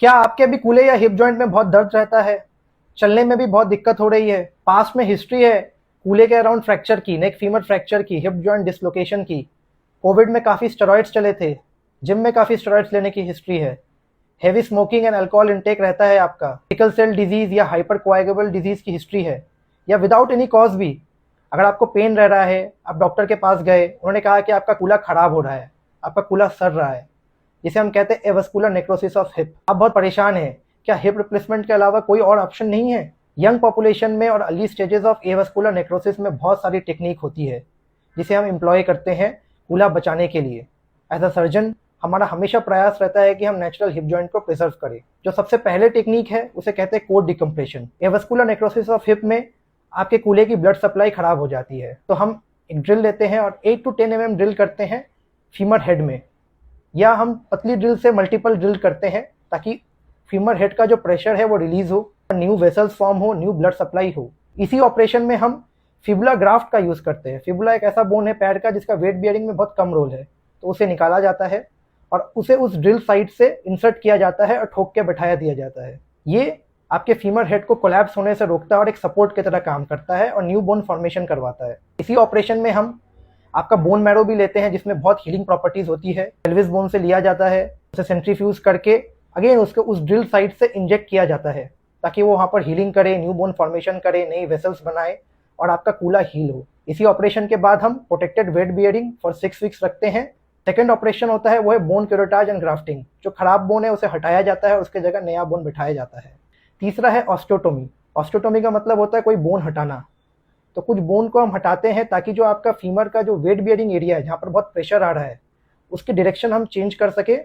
क्या आपके भी कूल्हे या हिप जॉइंट में बहुत दर्द रहता है? चलने में भी बहुत दिक्कत हो रही है? पास्ट में हिस्ट्री है कूल्हे के अराउंड फ्रैक्चर की, नेक फीमर फ्रैक्चर की, हिप जॉइंट डिसलोकेशन की? कोविड में काफ़ी स्टेरॉइड्स चले थे, जिम में काफ़ी स्टेरॉइड्स लेने की हिस्ट्री है, heavy smoking and alcohol intake रहता है आपका, सिकल सेल डिजीज़ या हाइपर कोएगुलेबल डिजीज़ की हिस्ट्री है, या विदाउट एनी कॉज भी अगर आपको पेन रह रहा है, आप डॉक्टर के पास गए, उन्होंने कहा कि आपका कूल्हा खराब हो रहा है, आपका कूल्हा सड़ रहा है, जिसे हम कहते हैं एवस्कुलर नेक्रोसिस ऑफ हिप। आप बहुत परेशान हैं, क्या हिप रिप्लेसमेंट के अलावा कोई और ऑप्शन नहीं है? यंग पॉपुलेशन में और early stages of avascular necrosis में बहुत सारी टेक्निक होती है जिसे हम एम्प्लॉय करते हैं कूल्हा बचाने के लिए। एज अ सर्जन हमारा हमेशा प्रयास रहता है कि हम नेचुरल हिप जॉइंट को प्रिजर्व करें। जो सबसे पहले टेक्निक है उसे कहते हैं code decompression. Avascular necrosis of hip में आपके कूल्हे की ब्लड सप्लाई खराब हो जाती है, तो हम एक ड्रिल लेते हैं और 8 to 10 mm ड्रिल करते हैं फीमर हेड में, या हम पतली ड्रिल से मल्टीपल ड्रिल करते हैं ताकि फीमर हेड का जो प्रेशर है वो रिलीज हो, न्यू वेसल्स फॉर्म हो, न्यू ब्लड सप्लाई हो। इसी ऑपरेशन में हम फिबुला ग्राफ्ट का यूज़ करते हैं। फिबुला एक ऐसा बोन है पैर का जिसका वेट बियरिंग में बहुत कम रोल है, तो उसे निकाला जाता है और उसे उस ड्रिल साइट से इंसर्ट किया जाता है और ठोक के बैठाया दिया जाता है। ये आपके फीमर हेड को कोलैप्स होने से रोकता है और एक सपोर्ट की तरह काम करता है और न्यू बोन फॉर्मेशन करवाता है। इसी ऑपरेशन में हम आपका बोन मैरो भी लेते हैं जिसमें बहुत हीलिंग प्रॉपर्टीज होती है। पेल्विस बोन से लिया जाता है, उसे सेंट्रीफ्यूज करके अगेन उसको उस ड्रिल साइट से इंजेक्ट किया जाता है ताकि वो वहाँ पर हीलिंग करे, न्यू बोन फॉर्मेशन करे, नई वेसल्स बनाए और आपका कूल्हा हील हो। इसी ऑपरेशन के बाद हम protected weight bearing for 6 weeks रखते हैं। सेकेंड ऑपरेशन होता है वो है बोन क्यूरेटाज एंड ग्राफ्टिंग। जो खराब बोन है उसे हटाया जाता है, उसके जगह नया बोन बिठाया जाता है। तीसरा है ऑस्टियोटोमी। ऑस्टियोटोमी का मतलब होता है कोई बोन हटाना। तो कुछ बोन को हम हटाते हैं ताकि जो आपका फीमर का जो वेट बियरिंग एरिया है, जहाँ पर बहुत प्रेशर आ रहा है, उसकी डायरेक्शन हम चेंज कर सके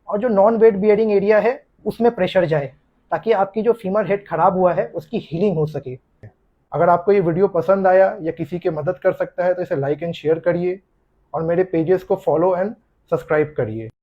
और जो नॉन वेट बियरिंग एरिया है उसमें प्रेशर जाए ताकि आपकी जो फीमर हेड खराब हुआ है उसकी हीलिंग हो सके। अगर आपको ये वीडियो पसंद आया या किसी की मदद कर सकता है तो इसे लाइक एंड शेयर करिए और मेरे पेजेस को फॉलो एंड सब्सक्राइब करिए।